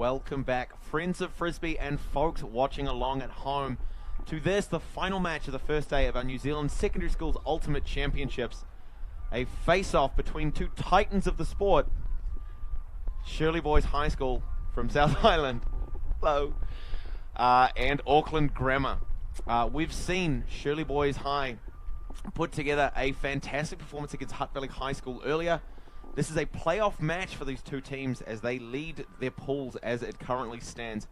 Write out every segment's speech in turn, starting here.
welcome back, friends of Frisbee and folks watching along at home, to this, the final match of the first day of our New Zealand Secondary Schools Ultimate Championships. A face-off between two titans of the sport, Shirley Boys High School from South Island, hello, and Auckland Grammar. We've seen Shirley Boys High put together a fantastic performance against Hutt Valley High School earlier. This is a playoff match for these two teams as they lead their pools as it currently stands.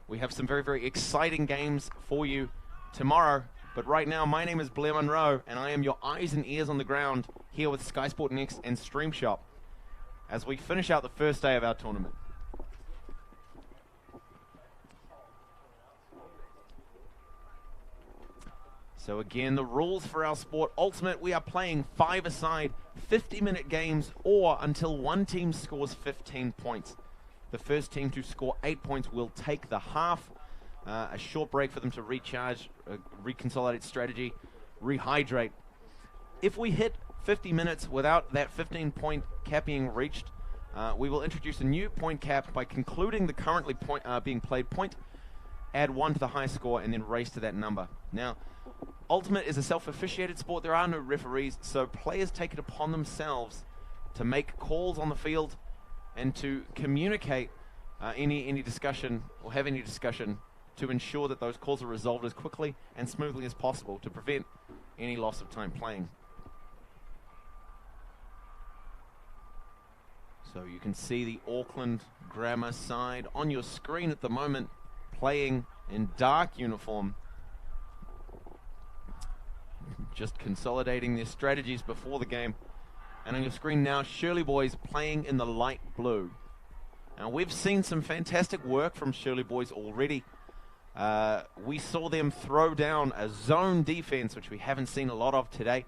We have some very, very exciting games for you tomorrow. But right now, my name is Blair Monroe, and I am your eyes and ears on the ground here with skysportnext and Stream Shop as we finish out the first day of our tournament. So again, the rules for our sport Ultimate, we are playing 5-a-side, 50-minute games, or until one team scores 15 points. The first team to score 8 points will take the half. A short break for them to recharge, reconsolidate strategy, rehydrate. If we hit 50 minutes without that 15-point cap being reached, we will introduce a new point cap by concluding the currently being played point, add 1 to the high score, and then race to that number. Now, Ultimate is a self-officiated sport. There are no referees, so players take it upon themselves to make calls on the field and to communicate any discussion or have any discussion to ensure that those calls are resolved as quickly and smoothly as possible to prevent any loss of time playing. So you can see the Auckland Grammar side on your screen at the moment, playing in dark uniform, just consolidating their strategies before the game. And on your screen now, Shirley Boys playing in the light blue. Now, we've seen some fantastic work from Shirley Boys already. We saw them throw down a zone defense, which we haven't seen a lot of today.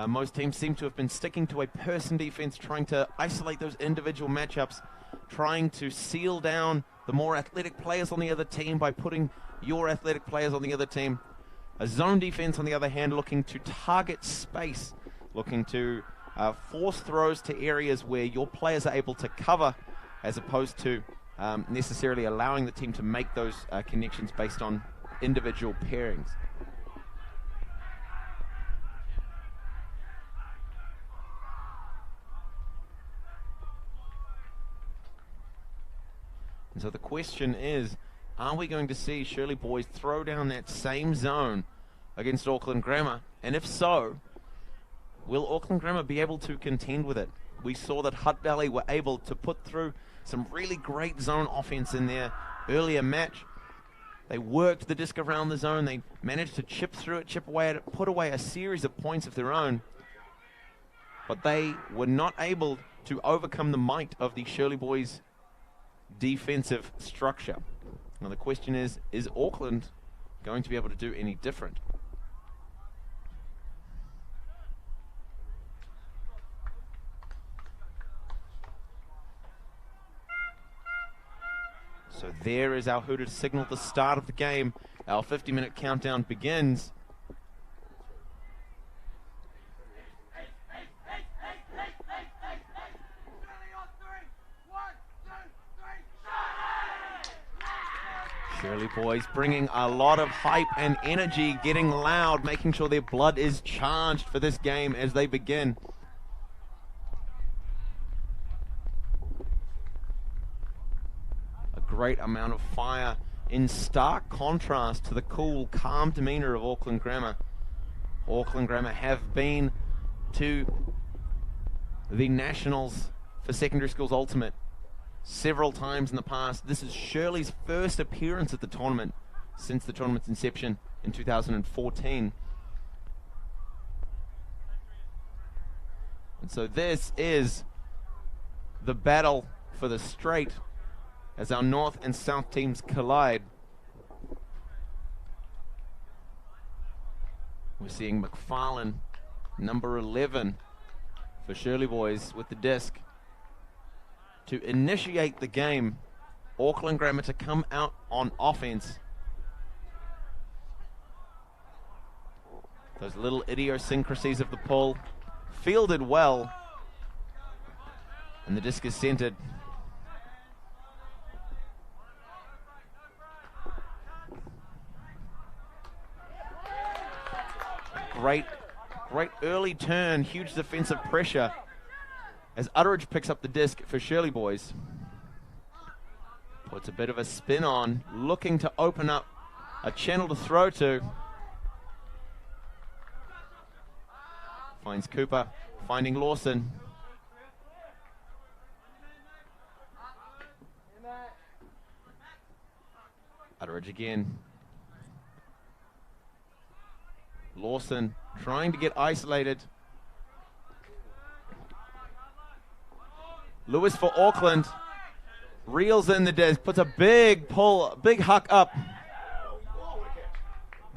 Most teams seem to have been sticking to a person defense, trying to isolate those individual matchups, trying to seal down the more athletic players on the other team by putting your athletic players on the other team. A zone defense, on the other hand, looking to target space, looking to force throws to areas where your players are able to cover, as opposed to necessarily allowing the team to make those connections based on individual pairings. And so the question is, are we going to see Shirley Boys throw down that same zone against Auckland Grammar? And if so, will Auckland Grammar be able to contend with it? We saw that Hutt Valley were able to put through some really great zone offense in their earlier match. They worked the disc around the zone. They managed to chip through it, chip away at it, put away a series of points of their own. But they were not able to overcome the might of the Shirley Boys' defensive structure. Now the question is Auckland going to be able to do any different? So there is our hooter to signal the start of the game. Our 50-minute countdown begins. Shirley Boys bringing a lot of hype and energy, getting loud, making sure their blood is charged for this game as they begin. A great amount of fire in stark contrast to the cool, calm demeanor of Auckland Grammar. Auckland Grammar have been to the Nationals for Secondary Schools Ultimate several times in the past. This is Shirley's first appearance at the tournament since the tournament's inception in 2014. And so this is the battle for the straight as our north and south teams collide. We're seeing McFarlane, number 11 for Shirley Boys, with the disc to initiate the game. Auckland Grammar to come out on offense. Those little idiosyncrasies of the pull fielded well, and the disc is centered. Great early turn, huge defensive pressure as Utteridge picks up the disc for Shirley boys. Puts a bit of a spin on, looking to open up a channel to throw to. Finds Cooper, finding Lawson. Utteridge again. Lawson trying to get isolated. Lewis for Auckland. Reels in the disc, puts a big pull, big huck up.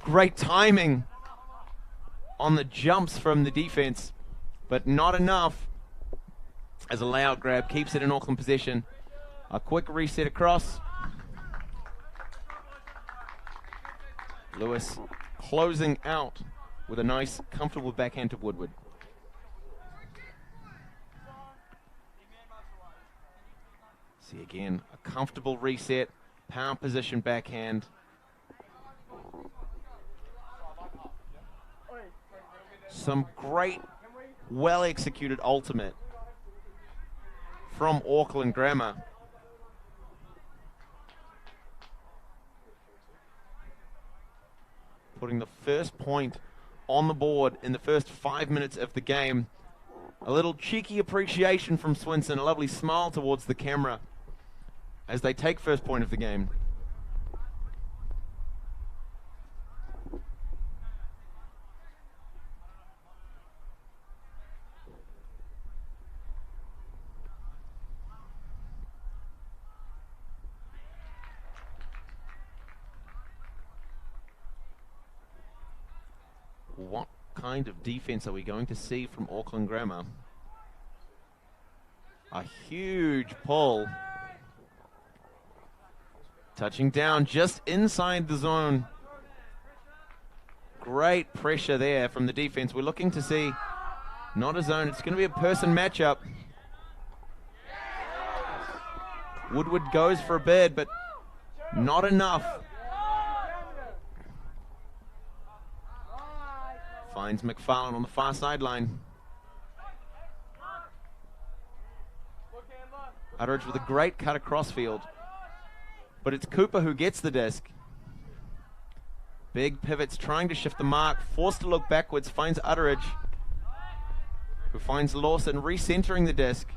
Great timing on the jumps from the defense, but not enough as a layout grab keeps it in Auckland possession. A quick reset across. Lewis closing out with a nice, comfortable backhand to Woodward. See again, a comfortable reset, power position backhand. Some great, well-executed ultimate from Auckland Grammar. Putting the first point on the board in the first 5 minutes of the game. A little cheeky appreciation from Swinson, a lovely smile towards the camera as they take first point of the game. What kind of defense are we going to see from Auckland Grammar? A huge pull. Touching down just inside the zone. Great pressure there from the defense. We're looking to see not a zone, it's going to be a person matchup. Woodward goes for a bid, but not enough. Finds McFarlane on the far sideline. Utteridge with a great cut across field. But it's Cooper who gets the disc. Big pivots, trying to shift the mark. Forced to look backwards, finds Utteridge, who finds Lawson recentering the disc.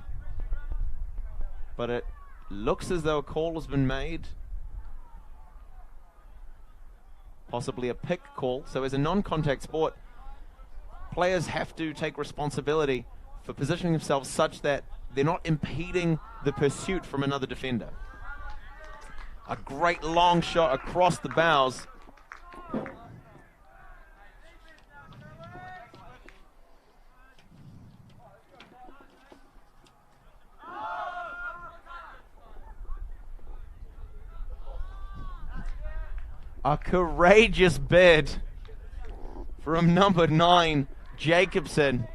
But it looks as though a call has been made. Possibly a pick call. So as a non-contact sport, players have to take responsibility for positioning themselves such that they're not impeding the pursuit from another defender. A great long shot across the bows. A courageous bid from number 9, Jacobson.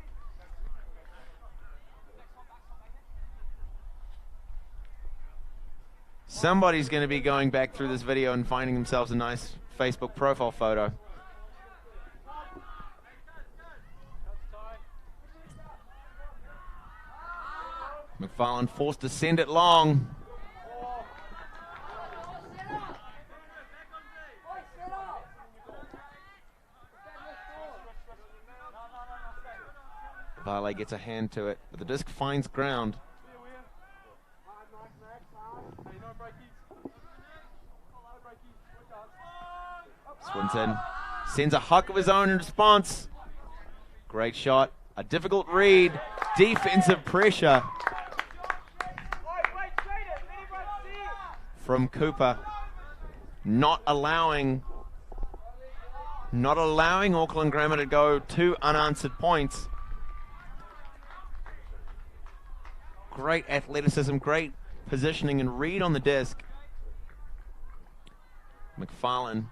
Somebody's going to be going back through this video and finding themselves a nice Facebook profile photo. McFarlane forced to send it long. Varley gets a hand to it, but the disc finds ground. Swinson sends a huck of his own in response. Great shot, a difficult read, defensive pressure from Cooper, not allowing Auckland Grammar to go 2 unanswered points. Great athleticism, great positioning and read on the disc. McFarlane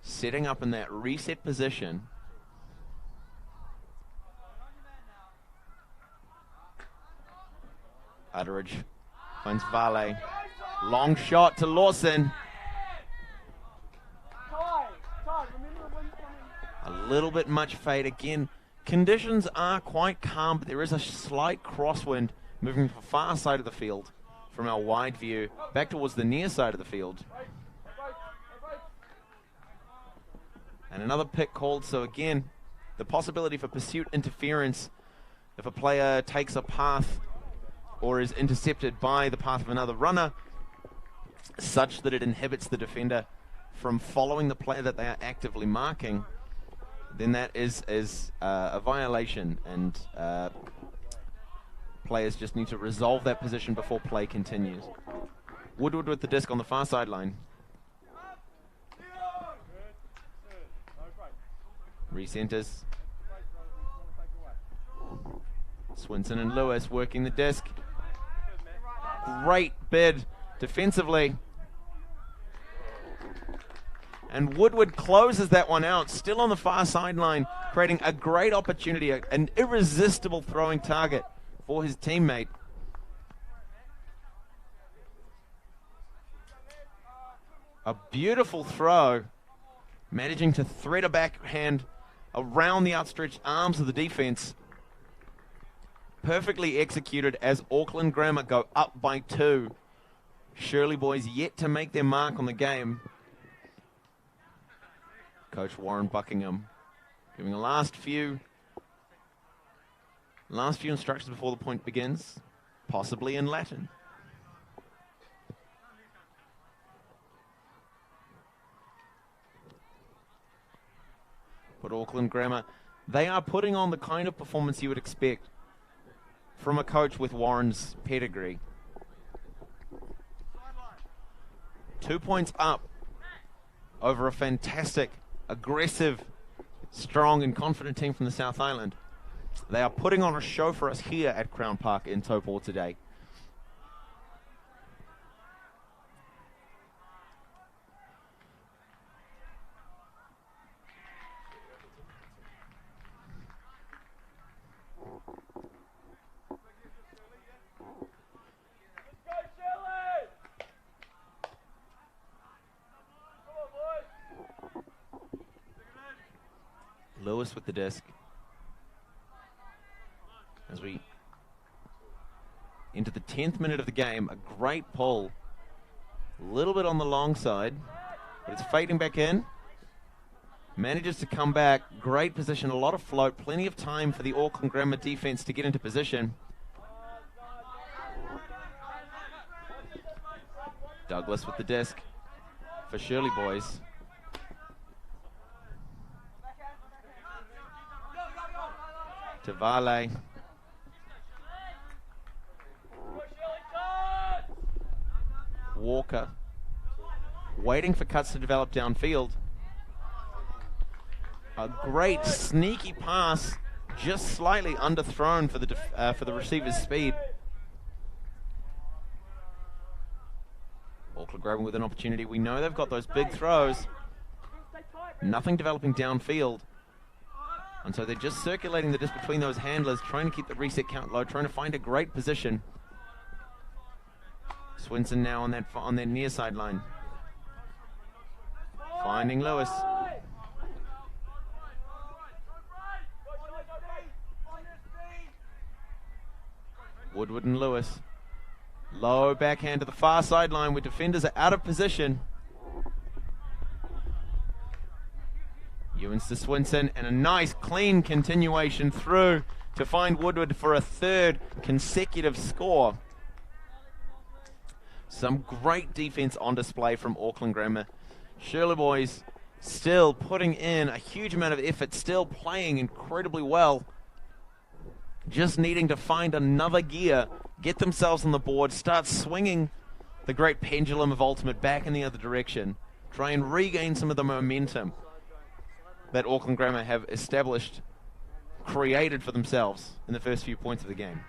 setting up in that reset position. Utteridge finds Varley. Long shot to Lawson. A little bit much fade. Again, conditions are quite calm, but there is a slight crosswind moving to the far side of the field from our wide view back towards the near side of the field. And another pick called, so again, the possibility for pursuit interference if a player takes a path or is intercepted by the path of another runner, such that it inhibits the defender from following the player that they are actively marking, then that is a violation, and players just need to resolve that position before play continues. Woodward with the disc on the far sideline. Recenters. Swinson and Lewis working the disc. Great bid defensively. And Woodward closes that one out, still on the far sideline, creating a great opportunity, an irresistible throwing target for his teammate. A beautiful throw, managing to thread a backhand around the outstretched arms of the defense. Perfectly executed as Auckland Grammar go up by 2. Shirley boys yet to make their mark on the game. Coach Warren Buckingham giving a last few instructions before the point begins, possibly in Latin. But Auckland Grammar, they are putting on the kind of performance you would expect from a coach with Warren's pedigree. 2 points up over a fantastic, aggressive, strong and confident team from the South Island. They are putting on a show for us here at Crown Park in Taupo today. Lewis with the disc. As we into the 10th minute of the game, a great pull. A little bit on the long side, but it's fading back in. Manages to come back. Great position, a lot of float, plenty of time for the Auckland Grammar defense to get into position. Douglas with the disc for Shirley boys. To Vale. Walker waiting for cuts to develop downfield. A great sneaky pass, just slightly underthrown for the receiver's speed. Auckland Grammar with an opportunity. We know they've got those big throws. Nothing developing downfield. And so they're just circulating the disc between those handlers, trying to keep the reset count low, trying to find a great position. Swinson now on their near sideline. Finding Lewis. Woodward and Lewis. Low backhand to the far sideline where defenders are out of position. Ewens to Swinson, and a nice clean continuation through to find Woodward for a 3rd consecutive score. Some great defense on display from Auckland Grammar. Shirley boys still putting in a huge amount of effort, still playing incredibly well. Just needing to find another gear, get themselves on the board, start swinging the great pendulum of Ultimate back in the other direction, try and regain some of the momentum that Auckland Grammar have established, created for themselves in the first few points of the game.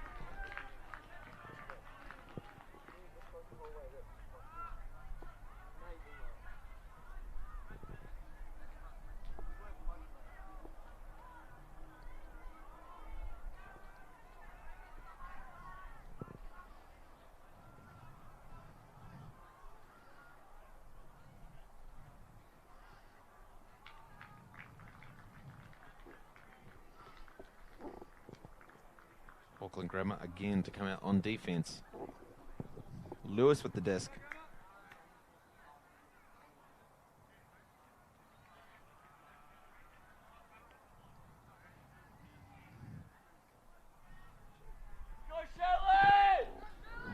Auckland Grammar again to come out on defense. Lewis with the disc.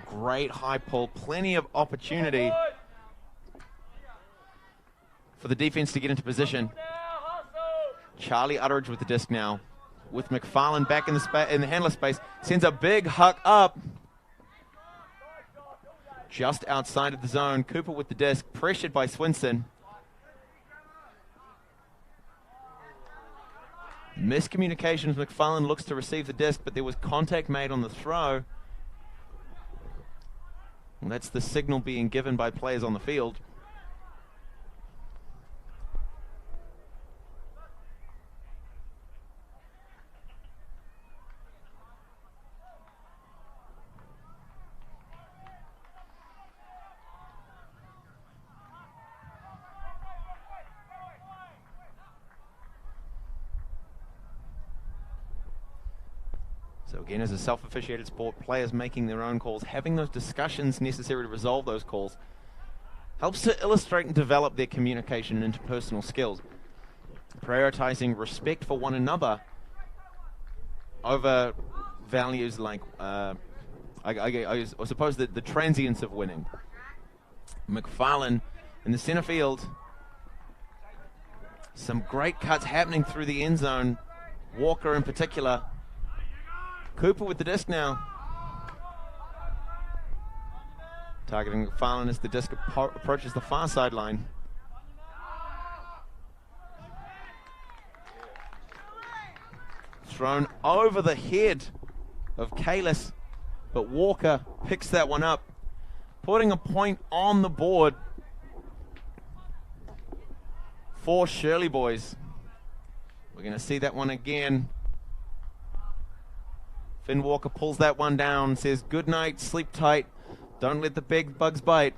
Great high pull, plenty of opportunity for the defense to get into position. Charlie Utteridge with the disc now, with McFarlane back in the handler space, sends a big huck up, just outside of the zone. Cooper with the disc, pressured by Swinson. Miscommunications. McFarlane looks to receive the disc, but there was contact made on the throw. And that's the signal being given by players on the field. So again, as a self-officiated sport, players making their own calls, having those discussions necessary to resolve those calls, helps to illustrate and develop their communication and interpersonal skills. Prioritizing respect for one another over values like, I suppose, the transience of winning. McFarlane in the center field. Some great cuts happening through the end zone. Walker in particular. Cooper with the disc now. Targeting McFarlane as the disc approaches the far sideline. Thrown over the head of Kalis, but Walker picks that one up, putting a point on the board for Shirley boys. We're going to see that one again. Finn Walker pulls that one down, says good night, sleep tight, don't let the big bugs bite.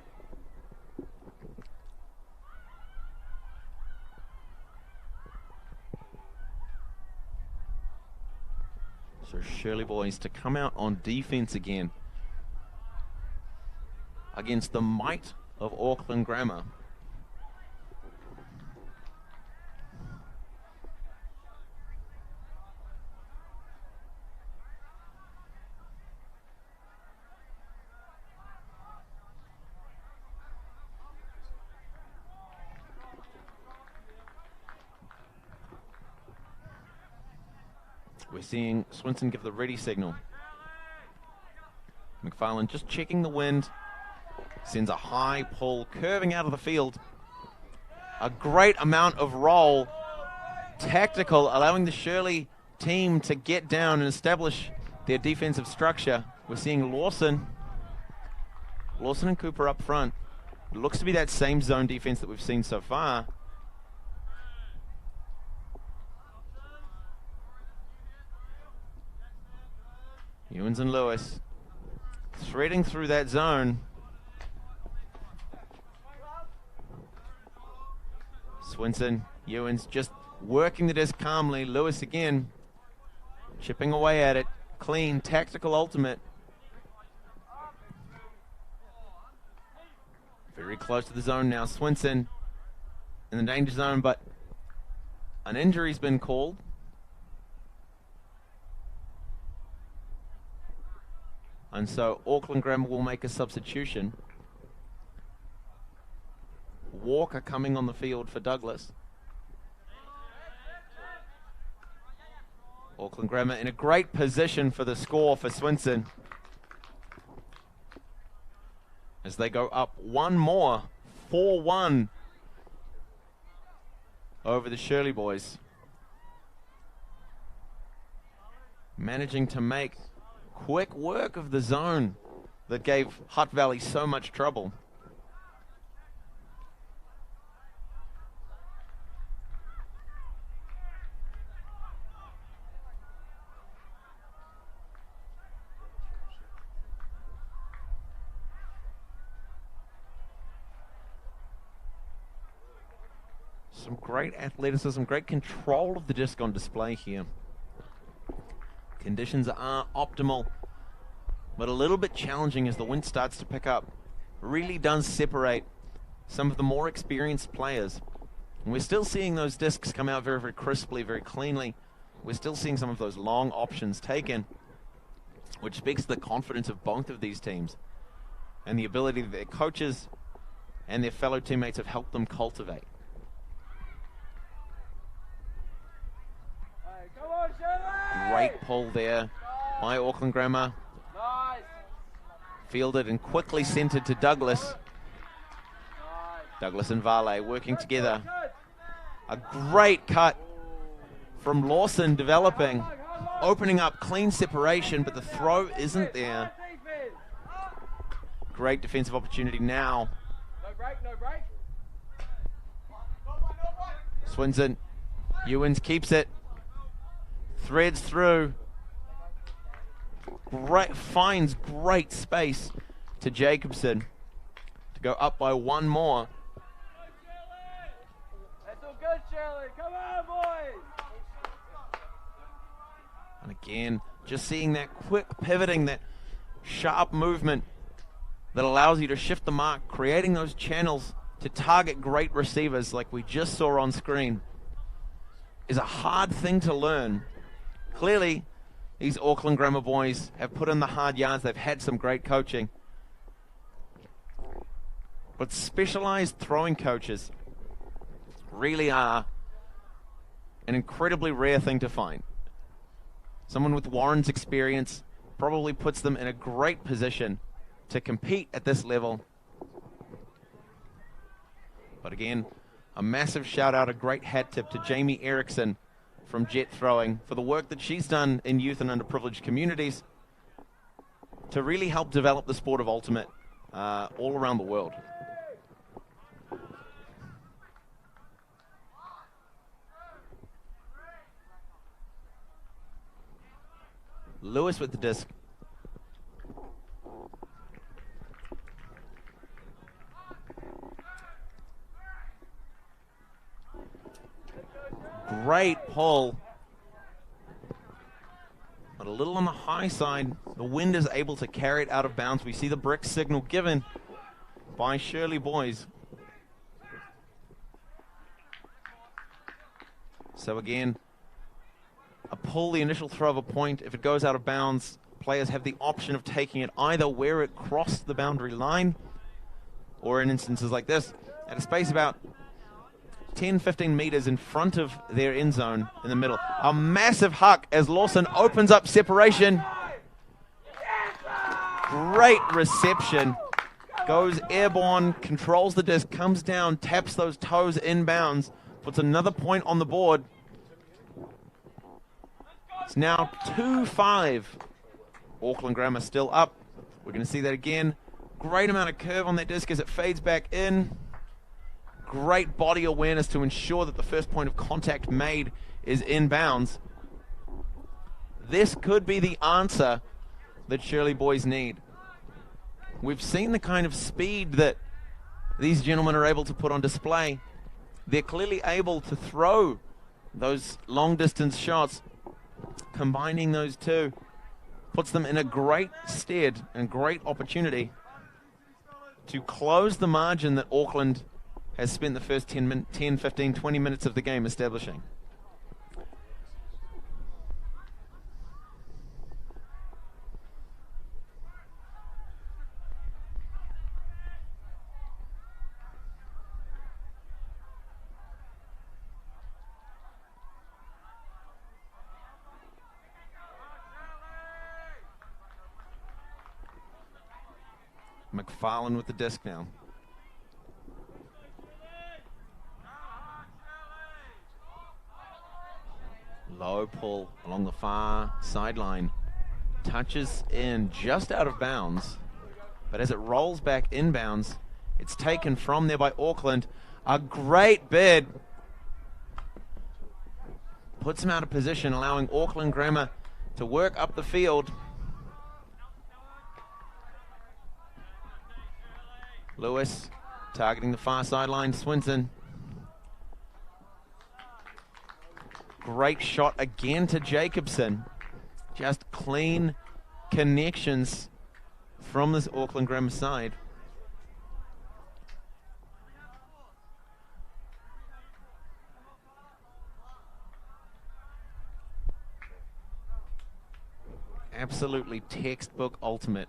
So Shirley boys to come out on defense again against the might of Auckland Grammar. We're seeing Swinson give the ready signal. McFarlane just checking the wind. Sends a high pull, curving out of the field. A great amount of roll. Tactical, allowing the Shirley team to get down and establish their defensive structure. We're seeing Lawson and Cooper up front. It looks to be that same zone defense that we've seen so far. Ewens and Lewis threading through that zone. Swinson, Ewens just working the disc calmly. Lewis again, chipping away at it. Clean, tactical ultimate. Very close to the zone now. Swinson in the danger zone, but an injury's been called. And so Auckland Grammar will make a substitution. Walker coming on the field for Douglas. Auckland Grammar in a great position for the score for Swinson, as they go up one more, 4-1 over the Shirley boys. Managing to make quick work of the zone that gave Hutt Valley so much trouble. Some great athleticism, great control of the disc on display here Conditions are optimal, but a little bit challenging as the wind starts to pick up. Really does separate some of the more experienced players. And we're still seeing those discs come out very, very crisply, very cleanly. We're still seeing some of those long options taken, which speaks to the confidence of both of these teams and the ability that their coaches and their fellow teammates have helped them cultivate. Come on, Shirley! Great pull there by Auckland Grammar. Nice. Fielded and quickly centered to Douglas. Nice. Douglas and Vale working together. A great cut from Lawson developing, opening up clean separation, but the throw isn't there. Great defensive opportunity now. No break, no break. Swinson, Ewens keeps it, threads through, finds great space to Jacobson to go up by one more. That's all good, Shirley. Come on, boys. And again, just seeing that quick pivoting, that sharp movement that allows you to shift the mark, creating those channels to target great receivers like we just saw on screen, is a hard thing to learn. Clearly, these Auckland Grammar boys have put in the hard yards. They've had some great coaching. But specialized throwing coaches really are an incredibly rare thing to find. Someone with Warren's experience probably puts them in a great position to compete at this level. But again, a massive shout out, a great hat tip to Jamie Erickson from Jet Throwing for the work that she's done in youth and underprivileged communities to really help develop the sport of ultimate all around the world. Lewis with the disc. Great pull, but a little on the high side. The wind is able to carry it out of bounds. We see the brick signal given by Shirley boys. So again, a pull, the initial throw of a point. If it goes out of bounds, players have the option of taking it either where it crossed the boundary line, or in instances like this, at a space about 10-15 meters in front of their end zone in the middle. A massive huck as Lawson opens up separation. Great reception. Goes airborne, controls the disc, comes down, taps those toes inbounds, puts another point on the board. It's now 2-5. Auckland Grammar still up. We're going to see that again. Great amount of curve on that disc as it fades back in. Great body awareness to ensure that the first point of contact made is inbounds. This could be the answer that Shirley boys need. We've seen the kind of speed that these gentlemen are able to put on display. They're clearly able to throw those long distance shots. Combining those two puts them in a great stead and great opportunity to close the margin that Auckland has spent the first 10, 15, 20 minutes of the game establishing. McFarlane with the disc now. Low pull along the far sideline. Touches in just out of bounds. But as it rolls back inbounds, it's taken from there by Auckland. A great bid. Puts him out of position, allowing Auckland Grammar to work up the field. Lewis targeting the far sideline. Swinson. Great shot again to Jacobson. Just clean connections from this Auckland Grammar side. Absolutely textbook ultimate.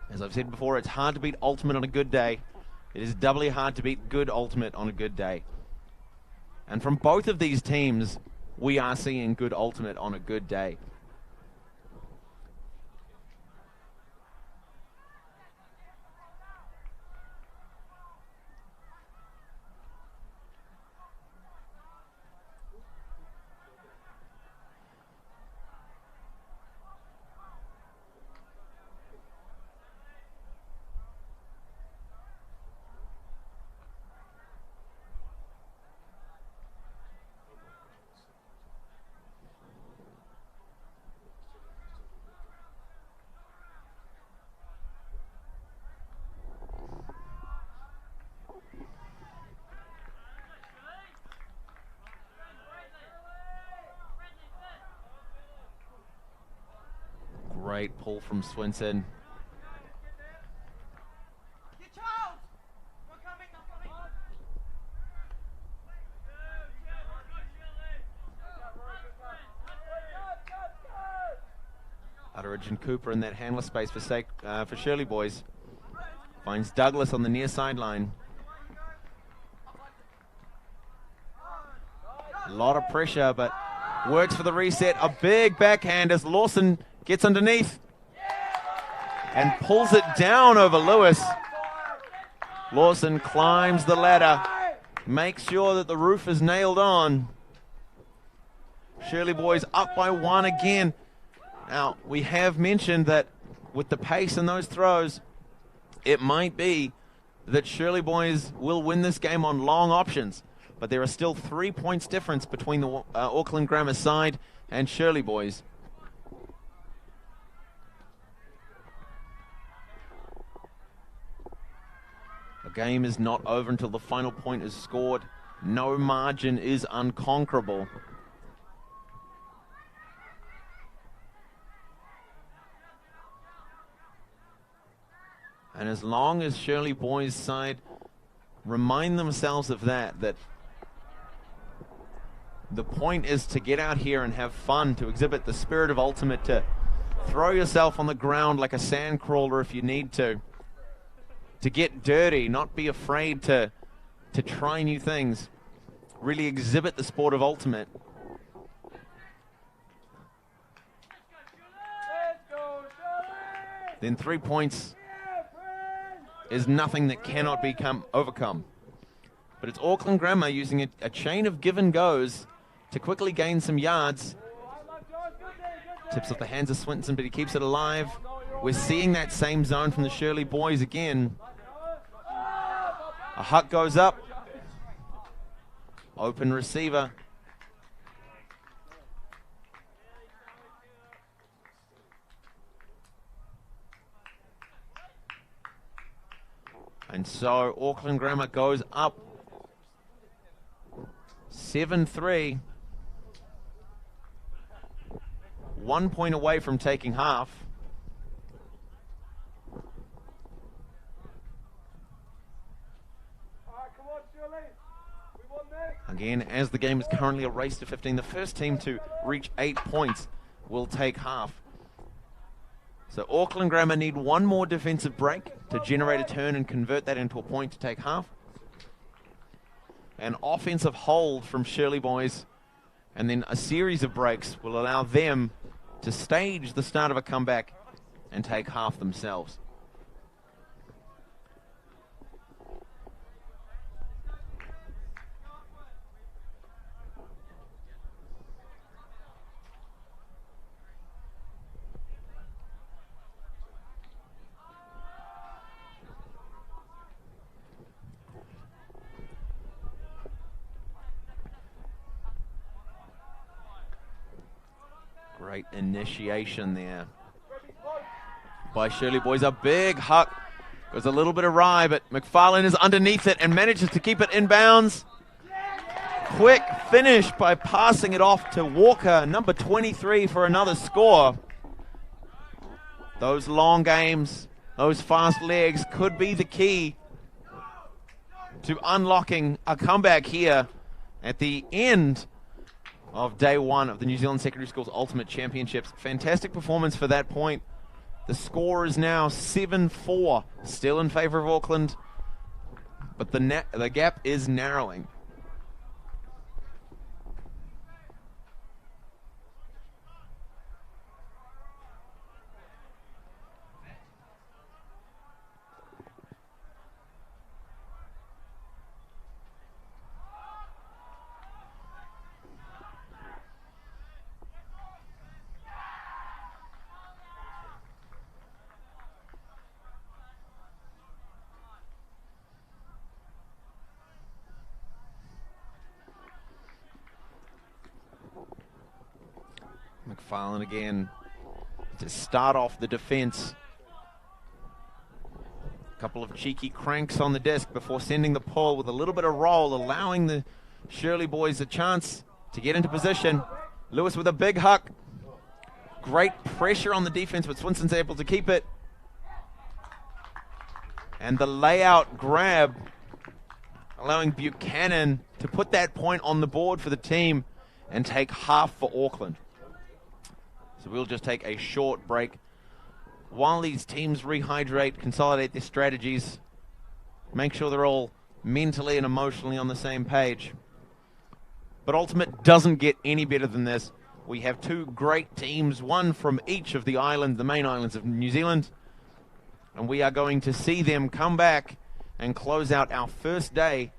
As I've said before, it's hard to beat ultimate on a good day. It is doubly hard to beat good ultimate on a good day. And from both of these teams, we are seeing good ultimate on a good day. Great pull from Swinson. Utteridge and Cooper in that handler space for Shirley boys. Finds Douglas on the near sideline. A lot of pressure, but works for the reset. A big backhand as Lawson gets underneath and pulls it down over Lewis. Lawson climbs the ladder, makes sure that the roof is nailed on. Shirley boys up by 1 again. Now, we have mentioned that with the pace in those throws, it might be that Shirley boys will win this game on long options, but there are still 3 points difference between the Auckland Grammar side and Shirley boys. The game is not over until the final point is scored. No margin is unconquerable. And as long as Shirley boys' side remind themselves of that the point is to get out here and have fun, to exhibit the spirit of ultimate, to throw yourself on the ground like a sand crawler if you need to get dirty, not be afraid to try new things, really exhibit the sport of ultimate. Then 3 points is nothing that cannot be overcome. But it's Auckland Grammar using a chain of give and goes to quickly gain some yards. Tips off the hands of Swinton, but he keeps it alive. We're seeing that same zone from the Shirley boys again. A huck goes up. Open receiver. And so Auckland Grammar goes up 7-3. 1 point away from taking half. Again, as the game is currently a race to 15, the first team to reach 8 points will take half. So Auckland Grammar need one more defensive break to generate a turn and convert that into a point to take half. An offensive hold from Shirley boys, and then a series of breaks will allow them to stage the start of a comeback and take half themselves. Great initiation there by Shirley boys. A big huck. Goes a little bit awry, but McFarlane is underneath it and manages to keep it in bounds. quick finish by passing it off to Walker, number 23, for another score. Those long games, those fast legs could be the key to unlocking a comeback here at the end of day one of the New Zealand Secondary Schools Ultimate Championships. Fantastic performance for that point. The score is now 7-4, still in favor of Auckland, but the gap is narrowing. McFarlane again to start off the defense. A couple of cheeky cranks on the disc before sending the pull with a little bit of roll, allowing the Shirley boys a chance to get into position. Lewis with a big huck. Great pressure on the defense, but Swinson's able to keep it. And the layout grab, allowing Buchanan to put that point on the board for the team and take half for Auckland. So we'll just take a short break while these teams rehydrate, consolidate their strategies, make sure they're all mentally and emotionally on the same page. But Ultimate doesn't get any better than this. We have two great teams, one from each of the islands, the main islands of New Zealand, and we are going to see them come back and close out our first day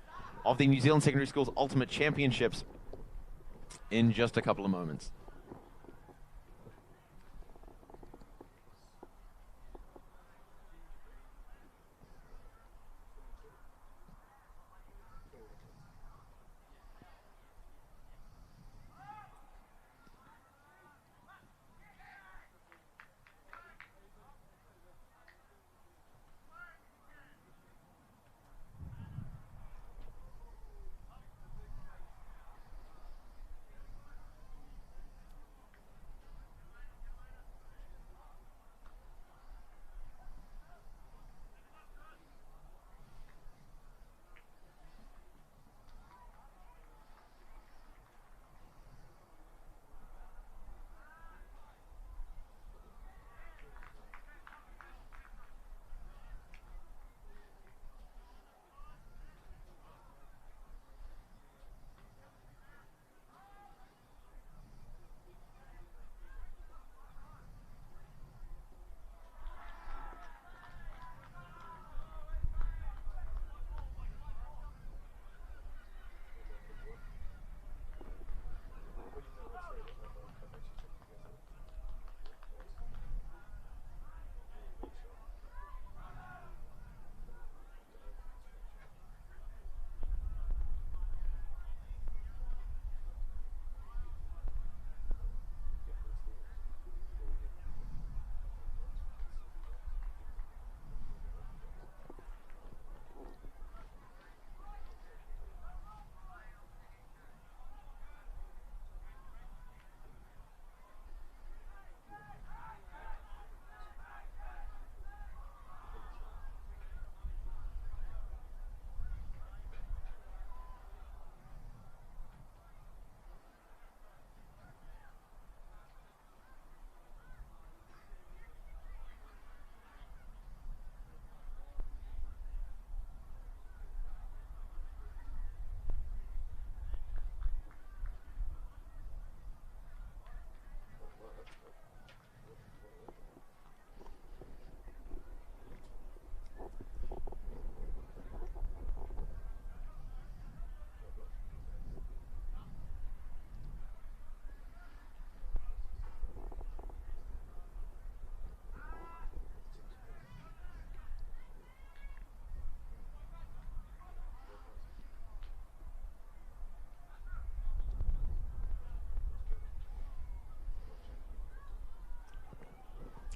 of the New Zealand Secondary Schools Ultimate Championships in just a couple of moments.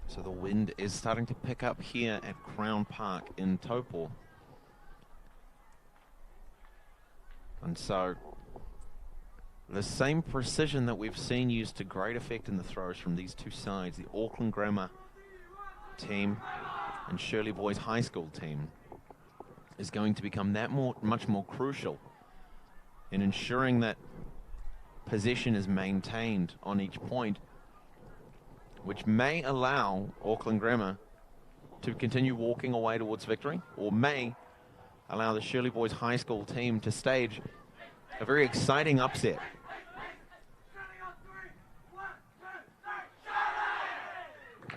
So the wind is starting to pick up here at Crown Park in Taupo. And so The same precision that we've seen used to great effect in the throws from these two sides, the Auckland Grammar team and Shirley Boys High School team, is going to become much more crucial in ensuring that possession is maintained on each point, which may allow Auckland Grammar to continue walking away towards victory, or may allow the Shirley Boys High School team to stage a very exciting upset.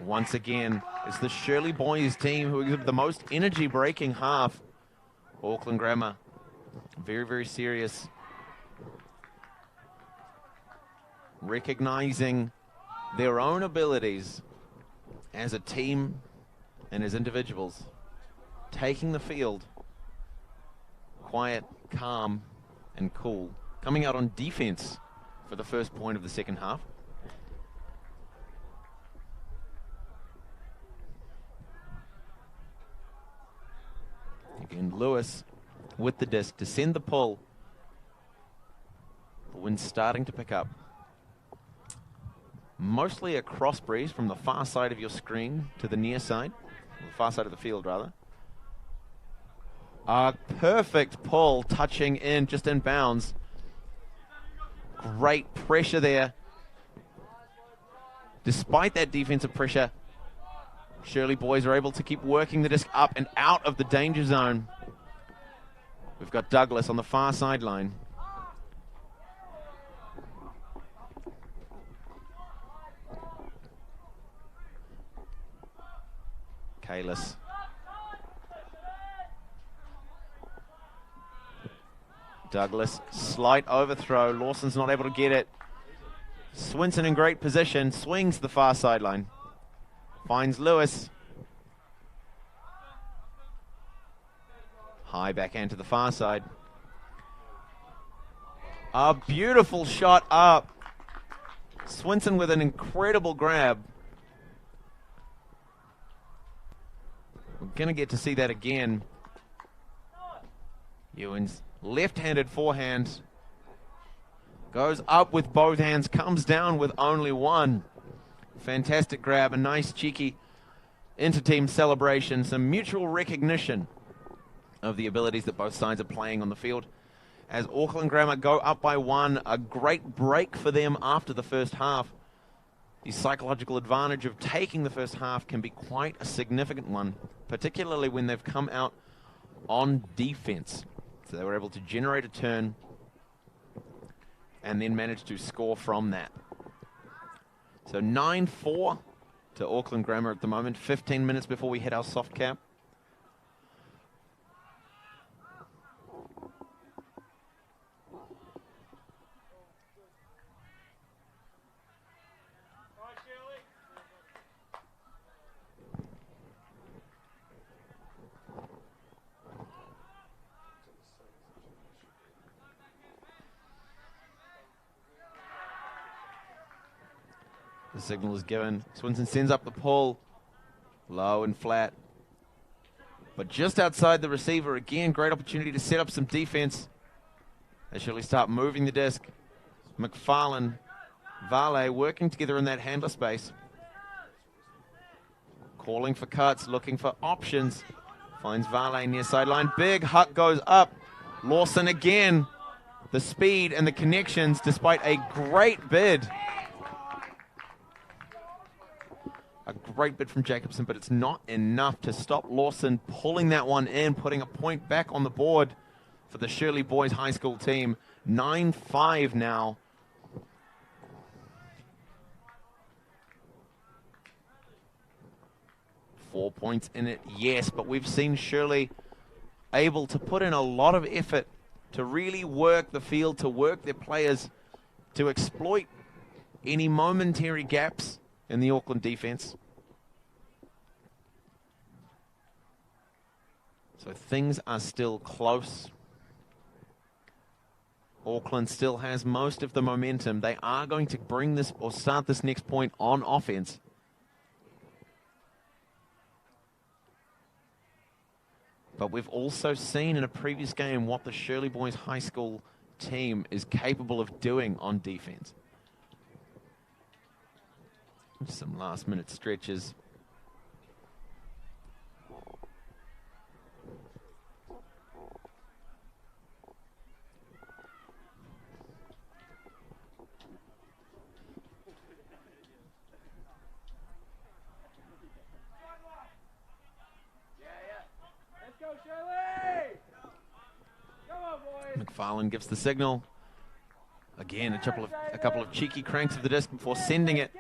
Once again, it's the Shirley Boys team who exhibit the most energy-breaking half. Auckland Grammar, very, very serious. Recognizing their own abilities as a team and as individuals. Taking the field, quiet, calm, and cool. Coming out on defense for the first point of the second half. Again, Lewis with the disc to send the pull. The wind's starting to pick up. Mostly a cross breeze from the far side of your screen to the near side, the far side of the field rather. A perfect pull, touching in, just in bounds. Great pressure there. Despite that defensive pressure, Shirley Boys are able to keep working the disc up and out of the danger zone. We've got Douglas on the far sideline. Kalis. Douglas, slight overthrow. Lawson's not able to get it. Swinson in great position, swings the far sideline. Finds Lewis. High backhand to the far side. A beautiful shot up. Swinson with an incredible grab. We're going to get to see that again. Ewan's left-handed forehand. Goes up with both hands, comes down with only one. Fantastic grab, a nice cheeky inter-team celebration, some mutual recognition of the abilities that both sides are playing on the field. As Auckland Grammar go up by one, a great break for them after the first half. The psychological advantage of taking the first half can be quite a significant one, particularly when they've come out on defense. So they were able to generate a turn and then manage to score from that. So 9-4 to Auckland Grammar at the moment, 15 minutes before we hit our soft cap. The signal is given. Swinson sends up the pull. Low and flat. But just outside the receiver again. Great opportunity to set up some defense. They surely start moving the disc. McFarlane, Vale working together in that handler space. Calling for cuts, looking for options. Finds Vale near sideline. Big Huck goes up. Lawson again. The speed and the connections despite a great bid. A great bid from Jacobson, but it's not enough to stop Lawson pulling that one in, putting a point back on the board for the Shirley Boys High School team. 9-5 now. Four points in it, yes, but we've seen Shirley able to put in a lot of effort to really work the field, to work their players, to exploit any momentary gaps in the Auckland defense. So things are still close. Auckland still has most of the momentum. They are going to bring this or start this next point on offense. But we've also seen in a previous game what the Shirley Boys High School team is capable of doing on defense. Some last-minute stretches. Let's go, Shirley! Come on, boys! McFarlane gives the signal. Again, a couple of cheeky cranks of the disc before sending it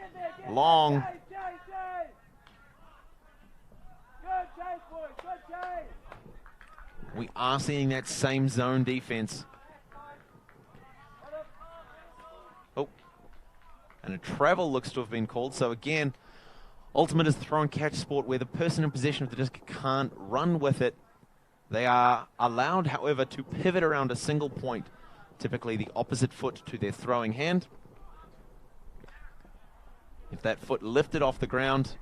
long. Chase, chase, chase! Good chase, boys, good chase! We are seeing that same zone defense. Oh, and a travel looks to have been called. So again, Ultimate is throw and catch sport where the person in possession of the disc can't run with it. They are allowed, however, to pivot around a single point, typically the opposite foot to their throwing hand. If that foot lifted off the ground,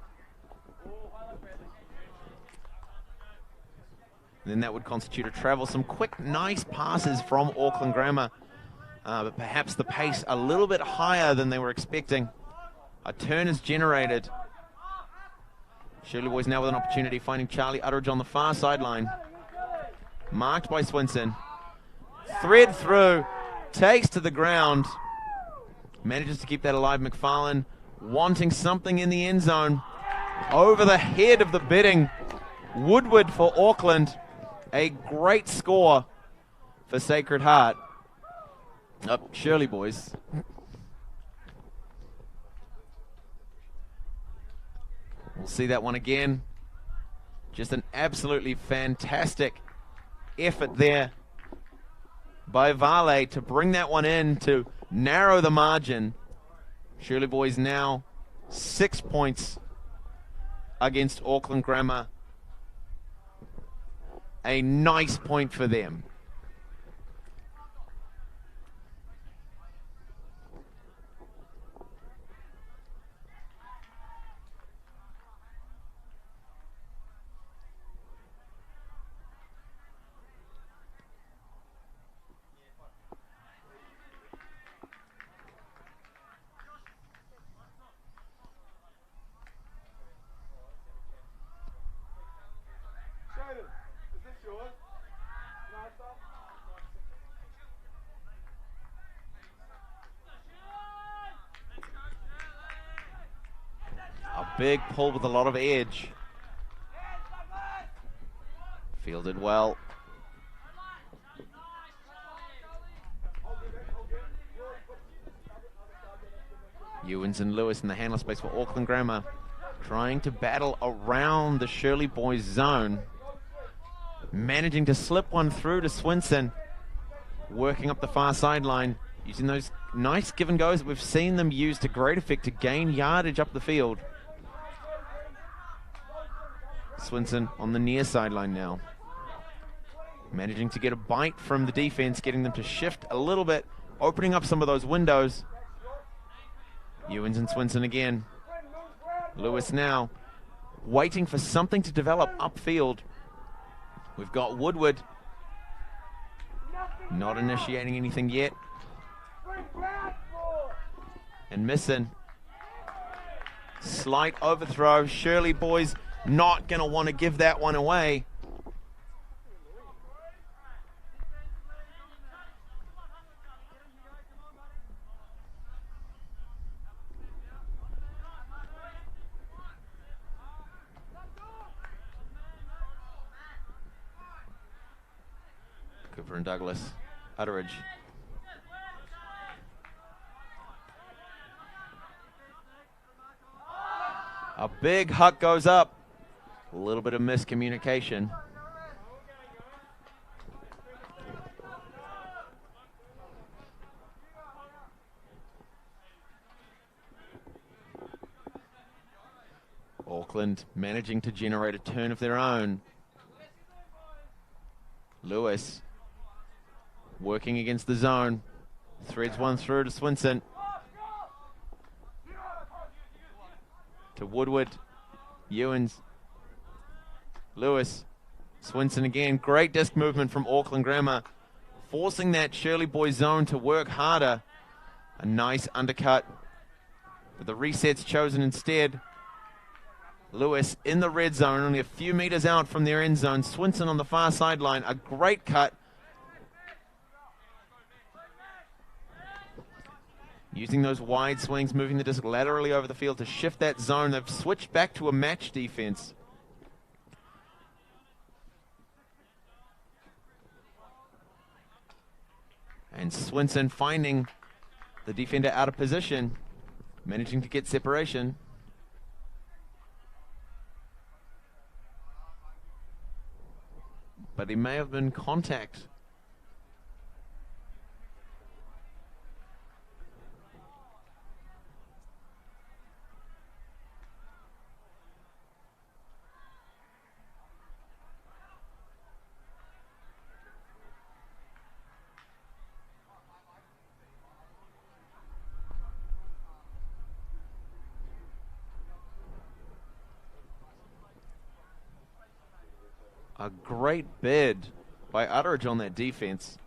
then that would constitute a travel. Some quick, nice passes from Auckland Grammar, but perhaps the pace a little bit higher than they were expecting. A turn is generated. Shirley boys now with an opportunity, finding Charlie Utteridge on the far sideline. Marked by Swinson. Thread through, takes to the ground. Manages to keep that alive. McFarlane wanting something in the end zone. Over the head of the bidding. Woodward for Auckland. A great score for Sacred Heart. Up, Shirley boys. We'll see that one again. Just an absolutely fantastic effort there by Vale to bring that one in to narrow the margin. Shirley boys now 6 points against Auckland Grammar. A nice point for them. Big pull with a lot of edge. Fielded well. Ewens and Lewis in the handler space for Auckland Grammar, trying to battle around the Shirley boys zone. Managing to slip one through to Swinson. Working up the far sideline, using those nice give and goes that we've seen them use to great effect to gain yardage up the field. Swinson on the near sideline now. Managing to get a bite from the defense, getting them to shift a little bit, opening up some of those windows. Ewens and Swinson again. Lewis now waiting for something to develop upfield. We've got Woodward not initiating anything yet. And missing. Slight overthrow. Shirley boys not going to want to give that one away. Cooper and Douglas. Utteridge. A big huck goes up. A little bit of miscommunication. Auckland managing to generate a turn of their own. Lewis working against the zone. Threads one through to Swinson. To Woodward. Ewens. Lewis. Swinson again. Great disc movement from Auckland Grammar. forcing that Shirley boy zone to work harder. A nice undercut, but the reset's chosen instead. Lewis in the red zone, only a few meters out from their end zone. Swinson on the far sideline, a great cut. Using those wide swings, moving the disc laterally over the field to shift that zone. They've switched back to a match defense. And Swinson finding the defender out of position, managing to get separation. But he may have been contact. A great bid by Utteridge on that defense.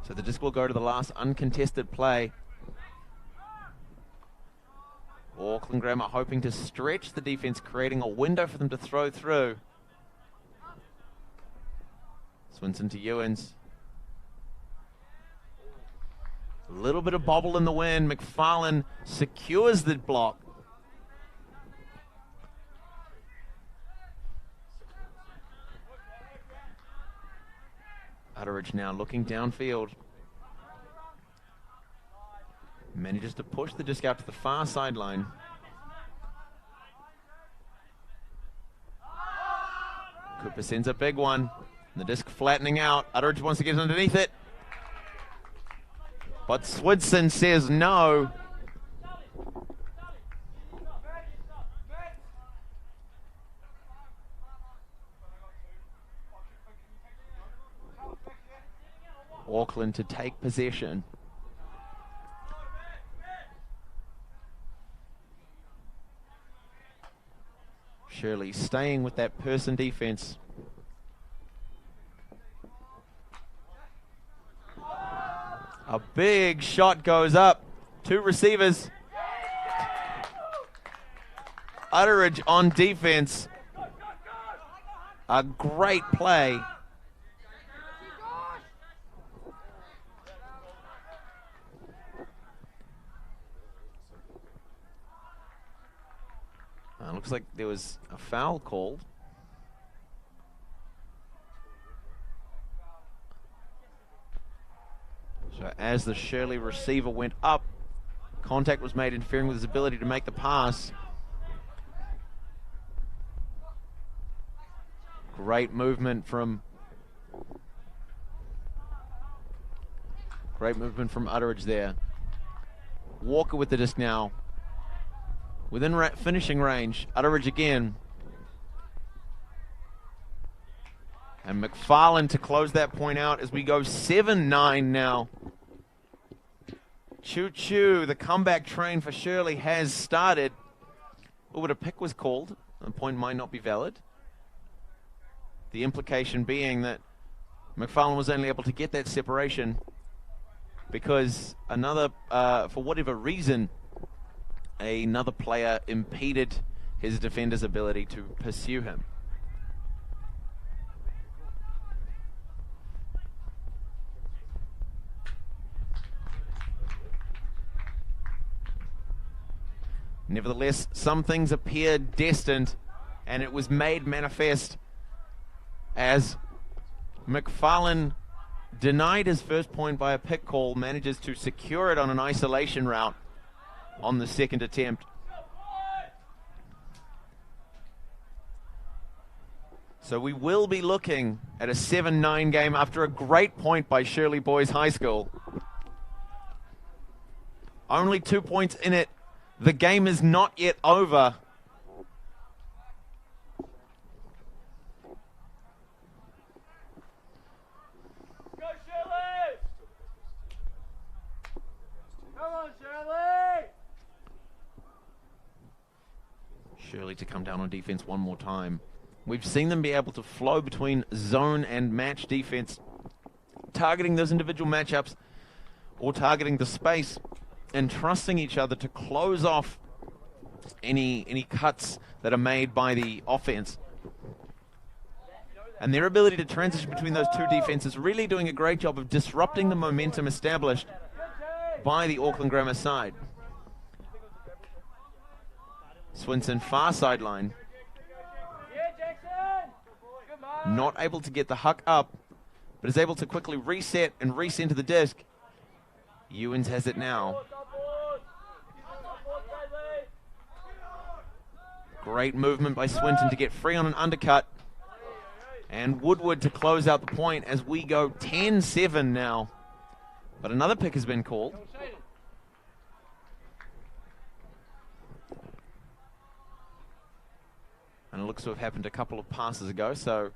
So the disc will go to the last uncontested play. Auckland Grammar hoping to stretch the defense, creating a window for them to throw through. Swinson to Ewens. A little bit of bobble in the wind. McFarlane secures the block. Utteridge now looking downfield. Manages to push the disc out to the far sideline. Cooper sends a big one. The disc flattening out. Utteridge wants to get underneath it. But Swinson says no. Auckland to take possession. Shirley staying with that person defense. A big shot goes up. Two receivers. Utteridge on defense. A great play. Looks like there was a foul called. So as the Shirley receiver went up, contact was made, interfering with his ability to make the pass. Great movement from Utteridge there. Walker with the disc now. Within finishing range, Utteridge again. And McFarlane to close that point out as we go 7-9 now. Choo-choo, the comeback train for Shirley has started. Oh, but a pick was called. The point might not be valid. The implication being that McFarlane was only able to get that separation because for whatever reason, another player impeded his defender's ability to pursue him. Nevertheless, some things appeared destined, and it was made manifest as McFarlane denied his first point by a pick call, manages to secure it on an isolation route on the second attempt. So we will be looking at a 7-9 game after a great point by Shirley Boys High School. Only 2 points in it. The game is not yet over. Go Shirley! Come on, Shirley! Shirley to come down on defense one more time. We've seen them be able to flow between zone and match defense, targeting those individual matchups or targeting the space and trusting each other to close off any cuts that are made by the offense. And their ability to transition between those two defenses really doing a great job of disrupting the momentum established by the Auckland Grammar side. Swinson far sideline. Yeah, Jackson! Good mark! Not able to get the huck up, but is able to quickly reset and recenter the disc. Ewens has it now. Great movement by Swinton to get free on an undercut. And Woodward to close out the point as we go 10-7 now. But another pick has been called. And it looks to have happened a couple of passes ago, so.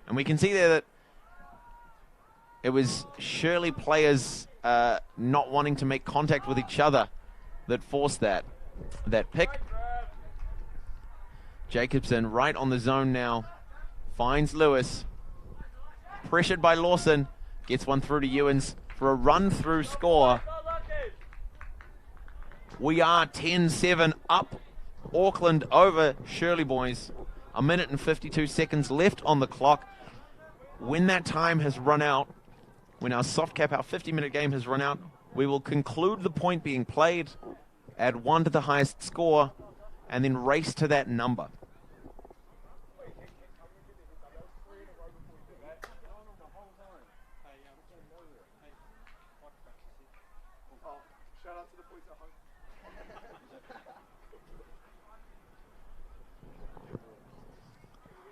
And we can see there that it was Shirley players not wanting to make contact with each other that forced that pick. Jacobson right on the zone now. Finds Lewis. Pressured by Lawson. Gets one through to Ewens for a run-through score. We are 10-7 up. Auckland over Shirley boys. 1 minute and 52 seconds left on the clock. When that time has run out, when our soft cap, our 50-minute game has run out, we will conclude the point being played, add 1 to the highest score, and then race to that number.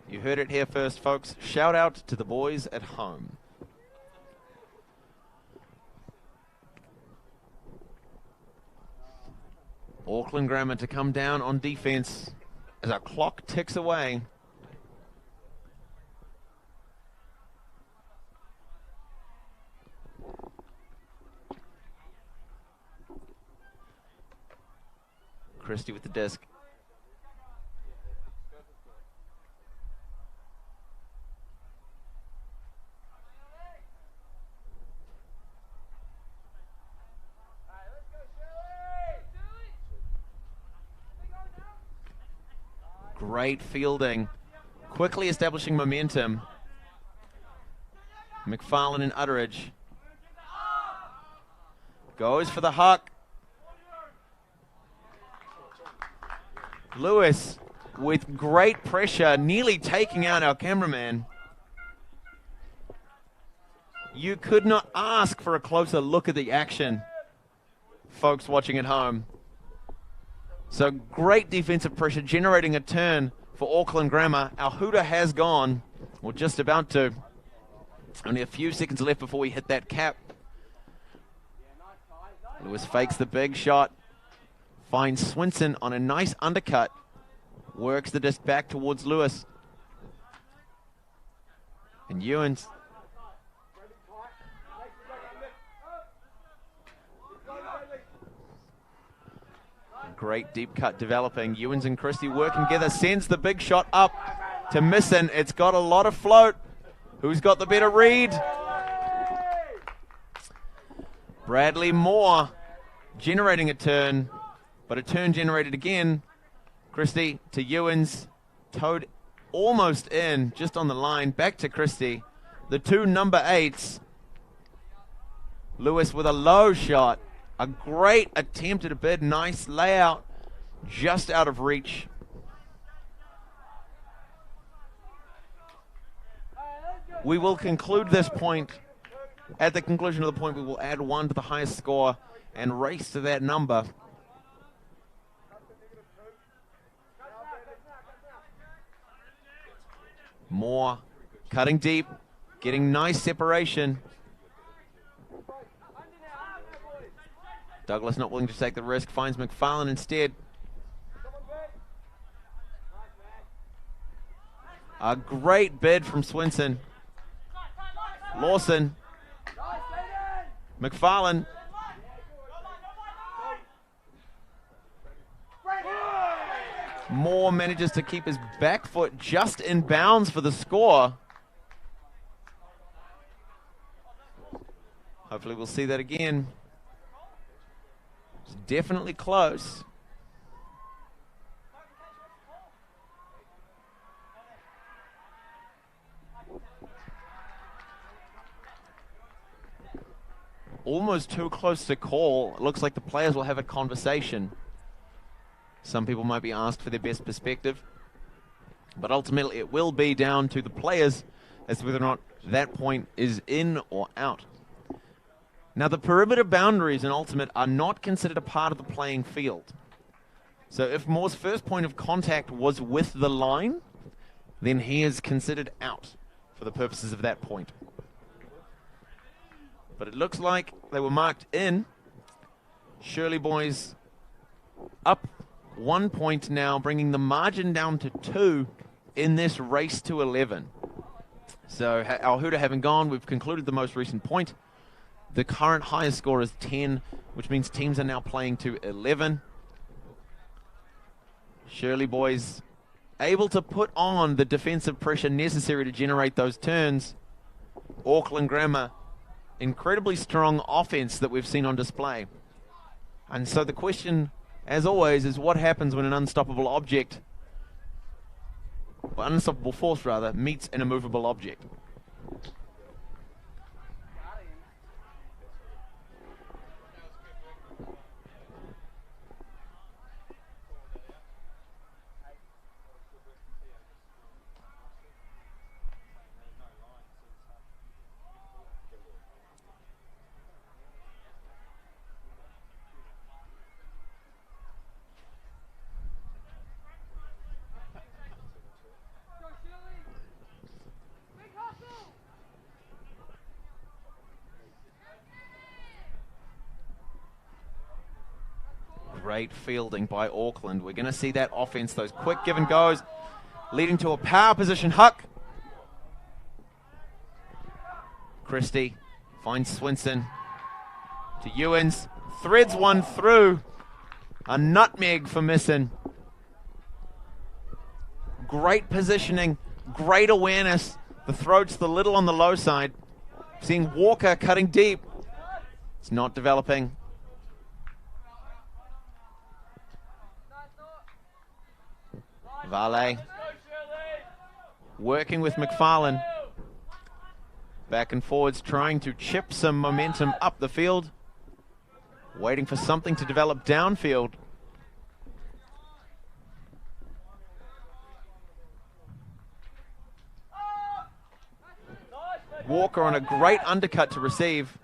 You heard it here first, folks. Shout out to the boys at home. Auckland Grammar to come down on defense as our clock ticks away. Christie with the disc. Great fielding, quickly establishing momentum. McFarlane and Utteridge. Goes for the huck. Lewis with great pressure, nearly taking out our cameraman. You could not ask for a closer look at the action, folks watching at home. So great defensive pressure, generating a turn for Auckland Grammar. Our hooter has gone, or just about to. Only a few seconds left before we hit that cap. Lewis fakes the big shot. Finds Swinson on a nice undercut. Works the disc back towards Lewis. And Ewens. Great deep cut developing. Ewens and Christie working together. Sends the big shot up to Misson. It's got a lot of float. Who's got the better read? Bradley Moore generating a turn, but a turn generated again. Christie to Ewens. Towed almost in, just on the line. Back to Christie. The two number 8s. Lewis with a low shot. A great attempt at a bid. Nice layout. Just out of reach. We will conclude this point. At the conclusion of the point, we will add 1 to the highest score and race to that number. Moore cutting deep. Getting nice separation. Douglas not willing to take the risk, finds McFarlane instead. A great bid from Swinson. Lawson. McFarlane. Moore manages to keep his back foot just in bounds for the score. Hopefully we'll see that again. It's definitely close. Almost too close to call. It looks like the players will have a conversation. Some people might be asked for their best perspective, but ultimately it will be down to the players as to whether or not that point is in or out. Now, the perimeter boundaries in Ultimate are not considered a part of the playing field. So if Moore's first point of contact was with the line, then he is considered out for the purposes of that point. But it looks like they were marked in. Shirley boys up 1 point now, bringing the margin down to 2 in this race to 11. So Alhuda having gone, we've concluded the most recent point. The current highest score is 10, which means teams are now playing to 11. Shirley boys able to put on the defensive pressure necessary to generate those turns. Auckland Grammar, incredibly strong offense that we've seen on display. And so the question, as always, is what happens when an unstoppable object, or unstoppable force rather, meets an immovable object? Great fielding by Auckland. We're going to see that offense, those quick give and goes, leading to a power position huck. Christie finds Swinson to Ewens, threads one through. A nutmeg for Misson. Great positioning, great awareness. The throw just a little on the low side. Seeing Walker cutting deep. It's not developing. Vale working with McFarlane. Back and forwards, trying to chip some momentum up the field. Waiting for something to develop downfield. Walker on a great undercut to receive.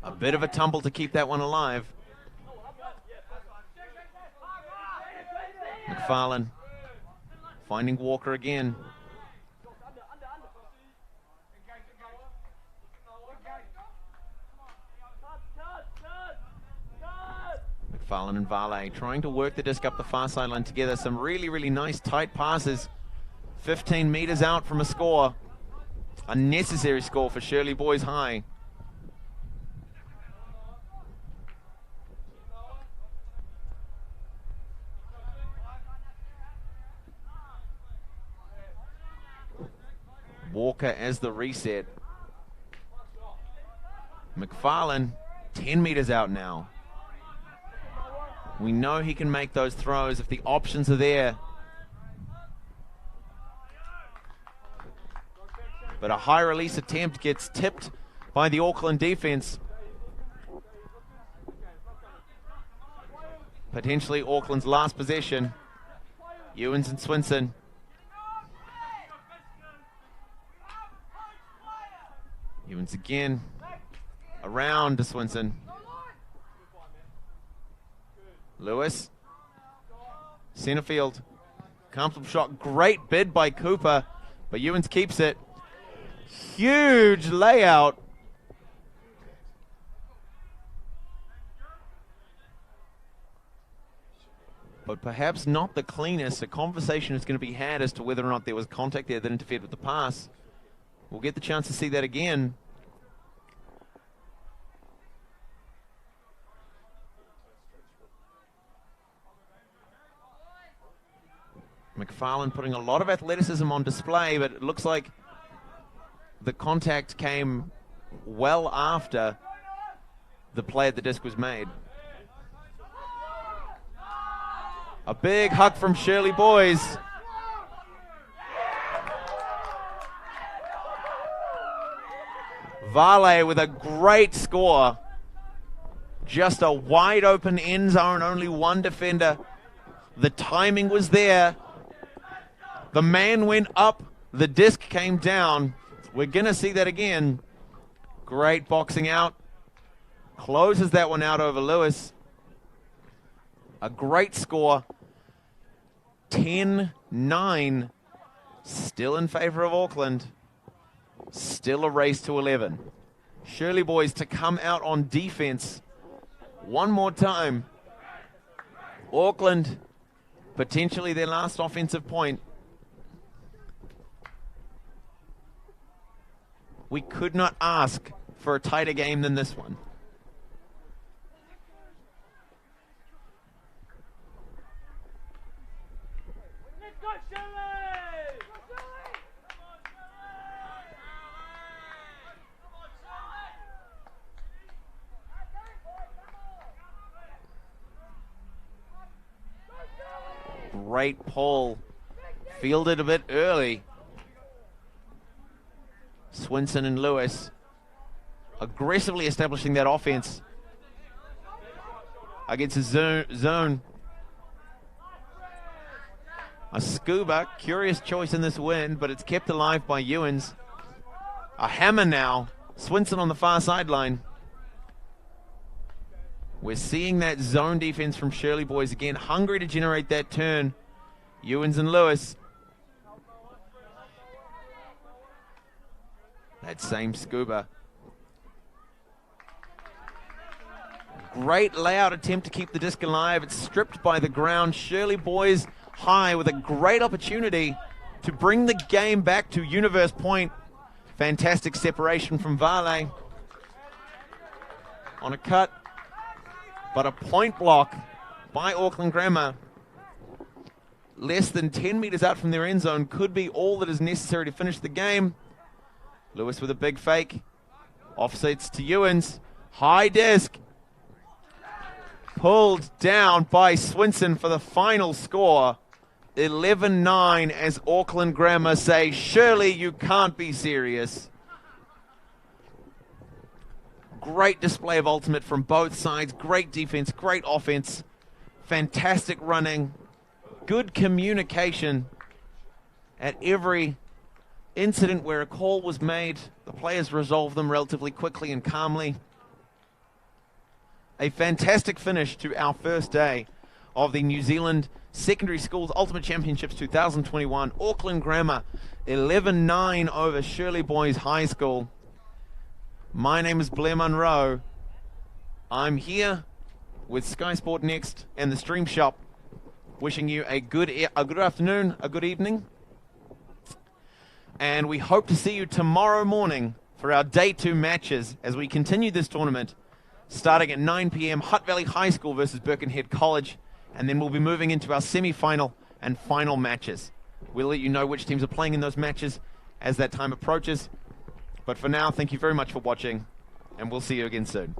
A bit of a tumble to keep that one alive. McFarlane finding Walker again. McFarlane and Vale trying to work the disc up the far sideline together. Some really, really nice tight passes. 15 meters out from a score. A necessary score for Shirley Boys High. Walker as the reset. McFarlane 10 meters out now. We know he can make those throws if the options are there. But a high release attempt gets tipped by the Auckland defense. Potentially Auckland's last possession. Ewens and Swinson. Ewens again. Around to Swinson. Lewis. Center field. Comfortable shot. Great bid by Cooper. But Ewens keeps it. Huge layout. but perhaps not the cleanest. A conversation is going to be had as to whether or not there was contact there that interfered with the pass. We'll get the chance to see that again. McFarlane putting a lot of athleticism on display, but it looks like the contact came well after the play at the disc was made. A big hug from Shirley boys. Vale with a great score. Just a wide open end zone, only one defender. The timing was there. The man went up, the disc came down. We're going to see that again. Great boxing out. Closes that one out over Lewis. A great score. 10-9. Still in favor of Auckland. Still a race to 11. Shirley boys to come out on defense one more time. Auckland, potentially their last offensive point. We could not ask for a tighter game than this one. Let's go, Shirley! Great pull. Fielded a bit early. Swinson and Lewis aggressively establishing that offense against a zone. A scuba, curious choice in this win, but it's kept alive by Ewens. A hammer now. Swinson on the far sideline. We're seeing that zone defense from Shirley boys again, hungry to generate that turn. Ewens and Lewis. That same scuba. Great layout attempt to keep the disc alive. It's stripped by the ground. Shirley boys high with a great opportunity to bring the game back to universe point. Fantastic separation from Vale. On a cut. But a point block by Auckland Grammar. Less than 10 meters out from their end zone could be all that is necessary to finish the game. Lewis with a big fake. Offsets to Ewens. High disc. Pulled down by Swinson for the final score. 11-9 as Auckland Grammar say, Shirley, you can't be serious. Great display of ultimate from both sides. Great defense, great offense. Fantastic running. Good communication at every incident where a call was made. The players resolved them relatively quickly and calmly. A fantastic finish to our first day of the New Zealand Secondary Schools Ultimate Championships 2021. Auckland Grammar 11-9 over Shirley Boys High School. My name is Blair Munro. I'm here with SkysportNext and the Stream Shop, wishing you a good afternoon, a good evening. And we hope to see you tomorrow morning for our Day 2 matches as we continue this tournament, starting at 9 p.m. Hutt Valley High School versus Birkenhead College, and then we'll be moving into our semi-final and final matches. We'll let you know which teams are playing in those matches as that time approaches. But for now, thank you very much for watching, and we'll see you again soon.